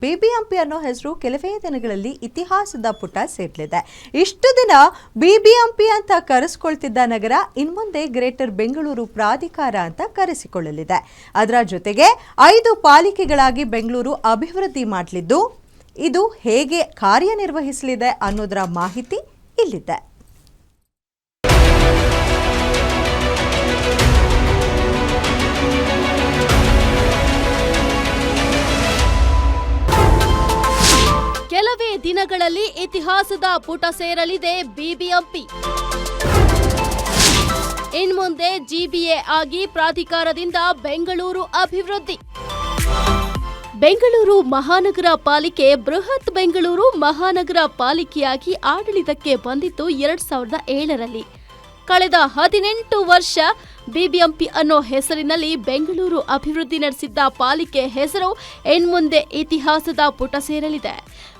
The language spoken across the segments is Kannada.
ಬಿಬಿಎಂಪಿ ಅನ್ನೋ ಹೆಸರು ಕೆಲವೇ ದಿನಗಳಲ್ಲಿ ಇತಿಹಾಸದ ಪುಟ ಸೇರಲಿದೆ. ಇಷ್ಟು ದಿನ ಬಿಬಿಎಂಪಿ ಅಂತ ಕರೆಸಿಕೊಳ್ತಿದ್ದ ನಗರ ಇನ್ಮುಂದೆ ಗ್ರೇಟರ್ ಬೆಂಗಳೂರು ಪ್ರಾಧಿಕಾರ ಅಂತ ಕರೆಸಿಕೊಳ್ಳಲಿದೆ. ಅದರ ಜೊತೆಗೆ 5 ಪಾಲಿಕೆಗಳಾಗಿ ಬೆಂಗಳೂರು ಅಭಿವೃದ್ಧಿ ಮಾಡಲಿದ್ದು ಇದು ಹೇಗೆ ಕಾರ್ಯನಿರ್ವಹಿಸಲಿದೆ ಅನ್ನೋದರ ಮಾಹಿತಿ ಇಲ್ಲಿದೆ. ಕೆಲವೇ ದಿನಗಳಲ್ಲಿ ಇತಿಹಾಸದ ಪುಟ ಸೇರಲಿದೆ ಬಿಬಿಎಂಪಿ. ಇನ್ಮುಂದೆ ಜಿಬಿಎ ಆಗಿ ಪ್ರಾಧಿಕಾರದಿಂದ ಬೆಂಗಳೂರು ಅಭಿವೃದ್ಧಿ. ಬೆಂಗಳೂರು ಮಹಾನಗರ ಪಾಲಿಕೆ ಬೃಹತ್ ಬೆಂಗಳೂರು ಮಹಾನಗರ ಪಾಲಿಕೆಯಾಗಿ ಆಡಳಿತಕ್ಕೆ ಬಂದಿತ್ತು 2007ರಲ್ಲಿ. ಕಳೆದ 18 ವರ್ಷ ಬಿಬಿಎಂಪಿ ಅನ್ನೋ ಹೆಸರಿನಲ್ಲಿ ಬೆಂಗಳೂರು ಅಭಿವೃದ್ಧಿ ನಡೆಸಿದ್ದ ಪಾಲಿಕೆ ಹೆಸರು ಇನ್ಮುಂದೆ ಇತಿಹಾಸದ ಪುಟ ಸೇರಲಿದೆ.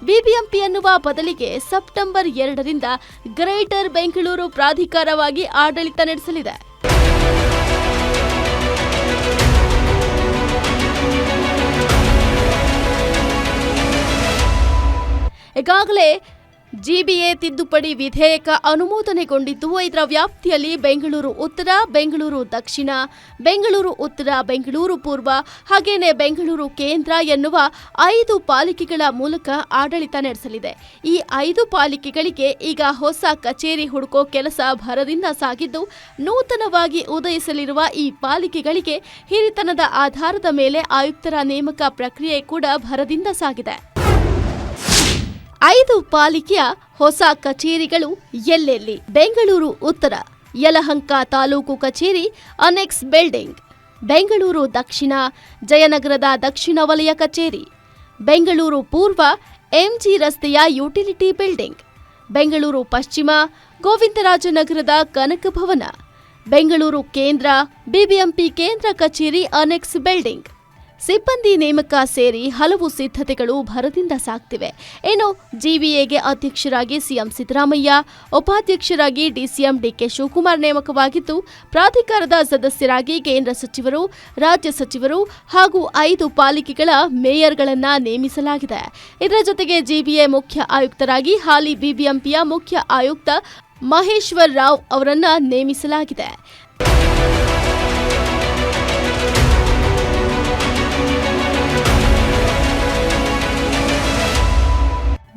ಬಿಬಿಎಂಪಿ ಅನ್ನುವ ಬದಲಿಗೆ ಸೆಪ್ಟೆಂಬರ್ 2ರಿಂದ ಗ್ರೇಟರ್ ಬೆಂಗಳೂರು ಪ್ರಾಧಿಕಾರವಾಗಿ ಆಡಳಿತ ನಡೆಸಲಿದೆ. ಈಗಾಗಲೇ ಜಿಬಿಎ ತಿದ್ದುಪಡಿ ವಿಧೇಯಕ ಅನುಮೋದನೆಗೊಂಡಿದ್ದು ಇದರ ವ್ಯಾಪ್ತಿಯಲ್ಲಿ ಬೆಂಗಳೂರು ಉತ್ತರ, ಬೆಂಗಳೂರು ದಕ್ಷಿಣ, ಬೆಂಗಳೂರು ಉತ್ತರ, ಬೆಂಗಳೂರು ಪೂರ್ವ ಹಾಗೇನೆ ಬೆಂಗಳೂರು ಕೇಂದ್ರ ಎನ್ನುವ 5 ಪಾಲಿಕೆಗಳ ಮೂಲಕ ಆಡಳಿತ ನಡೆಸಲಿದೆ. ಈ 5 ಪಾಲಿಕೆಗಳಿಗೆ ಈಗ ಹೊಸ ಕಚೇರಿ ಹುಡುಕೋ ಕೆಲಸ ಭರದಿಂದ ಸಾಗಿದ್ದು, ನೂತನವಾಗಿ ಉದಯಿಸಲಿರುವ ಈ ಪಾಲಿಕೆಗಳಿಗೆ ಹಿರಿತನದ ಆಧಾರದ ಮೇಲೆ ಆಯುಕ್ತರ ನೇಮಕ ಪ್ರಕ್ರಿಯೆ ಕೂಡ ಭರದಿಂದ ಸಾಗಿದೆ. 5 ಪಾಲಿಕೆಯ ಹೊಸ ಕಚೇರಿಗಳು ಎಲ್ಲೆಲ್ಲಿ? ಬೆಂಗಳೂರು ಉತ್ತರ ಯಲಹಂಕ ತಾಲೂಕು ಕಚೇರಿ ಅನೆಕ್ಸ್ ಬಿಲ್ಡಿಂಗ್. ಬೆಂಗಳೂರು ದಕ್ಷಿಣ ಜಯನಗರದ ದಕ್ಷಿಣ ವಲಯ ಕಚೇರಿ. ಬೆಂಗಳೂರು ಪೂರ್ವ ಎಂಜಿ ರಸ್ತೆಯ ಯುಟಿಲಿಟಿ ಬಿಲ್ಡಿಂಗ್. ಬೆಂಗಳೂರು ಪಶ್ಚಿಮ ಗೋವಿಂದರಾಜನಗರದ ಕನಕ ಭವನ. ಬೆಂಗಳೂರು ಕೇಂದ್ರ ಬಿಬಿಎಂಪಿ ಕೇಂದ್ರ ಕಚೇರಿ ಅನೆಕ್ಸ್ ಬಿಲ್ಡಿಂಗ್. ಸಿಬ್ಬಂದಿ ನೇಮಕ ಸೇರಿ ಹಲವು ಸಿದ್ಧತೆಗಳು ಭರದಿಂದ ಸಾಗ್ತಿವೆ. ಇನ್ನು ಜಿಬಿಎಗೆ ಅಧ್ಯಕ್ಷರಾಗಿ ಸಿಎಂ ಸಿದ್ದರಾಮಯ್ಯ, ಉಪಾಧ್ಯಕ್ಷರಾಗಿ ಡಿಸಿಎಂ ಡಿಕೆ ಶಿವಕುಮಾರ್ ನೇಮಕವಾಗಿದ್ದು, ಪ್ರಾಧಿಕಾರದ ಸದಸ್ಯರಾಗಿ ಕೇಂದ್ರ ಸಚಿವರು, ರಾಜ್ಯ ಸಚಿವರು ಹಾಗೂ 5 ಪಾಲಿಕೆಗಳ ಮೇಯರ್ಗಳನ್ನ ನೇಮಿಸಲಾಗಿದೆ. ಇದರ ಜೊತೆಗೆ ಜಿಬಿಎ ಮುಖ್ಯ ಆಯುಕ್ತರಾಗಿ ಹಾಲಿ ಬಿಬಿಎಂಪಿಯ ಮುಖ್ಯ ಆಯುಕ್ತ ಮಹೇಶ್ವರ್ ರಾವ್ ಅವರನ್ನ ನೇಮಿಸಲಾಗಿದೆ.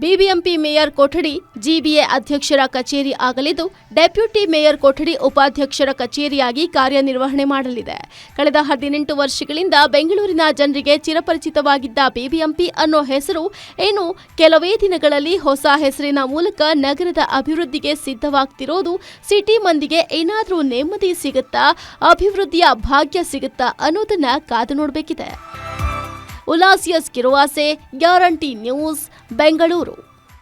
ಬಿಬಿಎಂಪಿ ಮೇಯರ್ ಕೊಠಡಿ ಜಿಬಿಎ ಅಧ್ಯಕ್ಷರ ಕಚೇರಿ ಆಗಲಿದ್ದು, ಡೆಪ್ಯೂಟಿ ಮೇಯರ್ ಕೊಠಡಿ ಉಪಾಧ್ಯಕ್ಷರ ಕಚೇರಿಯಾಗಿ ಕಾರ್ಯನಿರ್ವಹಣೆ ಮಾಡಲಿದೆ. ಕಳೆದ 18 ವರ್ಷಗಳಿಂದ ಬೆಂಗಳೂರಿನ ಜನರಿಗೆ ಚಿರಪರಿಚಿತವಾಗಿದ್ದ ಬಿಬಿಎಂಪಿ ಅನ್ನೋ ಹೆಸರು ಇನ್ನು ಕೆಲವೇ ದಿನಗಳಲ್ಲಿ ಹೊಸ ಹೆಸರಿನ ಮೂಲಕ ನಗರದ ಅಭಿವೃದ್ಧಿಗೆ ಸಿದ್ಧವಾಗ್ತಿರೋದು ಸಿಟಿ ಮಂದಿಗೆ ಏನಾದರೂ ನೆಮ್ಮದಿ ಸಿಗುತ್ತಾ, ಅಭಿವೃದ್ಧಿಯ ಭಾಗ್ಯ ಸಿಗುತ್ತಾ ಅನ್ನೋದನ್ನ ಕಾದು ನೋಡಬೇಕಿದೆ. ಉಲಾಸಿಯಸ್ ಕಿರುವಾಸೆ, ಗ್ಯಾರಂಟಿ ನ್ಯೂಸ್, ಬೆಂಗಳೂರು.